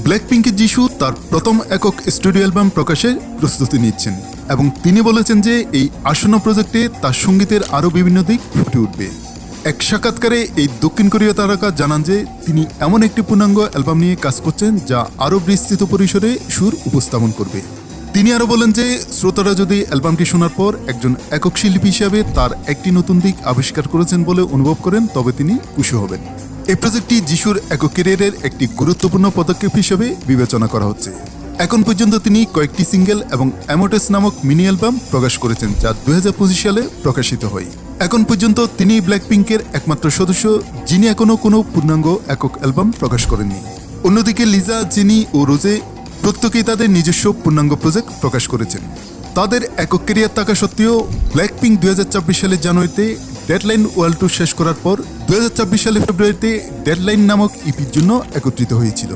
ব্ল্যাকপিঙ্কের যিশু তার প্রথম একক স্টুডিও অ্যালবাম প্রকাশের প্রস্তুতি নিচ্ছেন এবং তিনি বলেছেন যে এই আসন্ন প্রজেক্টে তার সঙ্গীতের আরও বিভিন্ন দিক ফুটে উঠবে। এক সাক্ষাৎকারে এই দক্ষিণ কোরীয় তারকা জানান যে তিনি এমন একটি পূর্ণাঙ্গ অ্যালবাম নিয়ে কাজ করছেন যা আরও বিস্তৃত পরিসরে সুর উপস্থাপন করবে। তিনি আরও বলেন যে শ্রোতারা যদি অ্যালবামটি শোনার পর একজন একক শিল্পী হিসাবে তার একটি নতুন দিক আবিষ্কার করেছেন বলে অনুভব করেন তবে তিনি খুশি হবেন। এই প্রজেক্টটি যিশুর একক ক্যারিয়ারের একটি গুরুত্বপূর্ণ পদক্ষেপ হিসেবে বিবেচনা করা হচ্ছে। এখন পর্যন্ত তিনি কয়েকটি সিঙ্গেল এবং অ্যামোটেস নামক মিনি অ্যালবাম প্রকাশ করেছেন যা 2025 সালে প্রকাশিত হয়। এখন পর্যন্ত তিনি ব্ল্যাকপিঙ্কের একমাত্র সদস্য যিনি এখনও কোনো পূর্ণাঙ্গ একক অ্যালবাম প্রকাশ করেননি। অন্যদিকে লিজা, জেনি ও রোজে প্রত্যেকেই তাদের নিজস্ব পূর্ণাঙ্গ প্রজেক্ট প্রকাশ করেছেন। তাদের একক ক্যারিয়ার থাকা সত্ত্বেও ব্ল্যাকপিঙ্ক 2024 সালের জানুয়ারিতে ডেডলাইন ওয়ার্ল্ড ট্যুর শেষ করার পর 2024 সালের ফেব্রুয়ারিতে ডেডলাইন নামক ইপির জন্য একত্রিত হয়েছিল।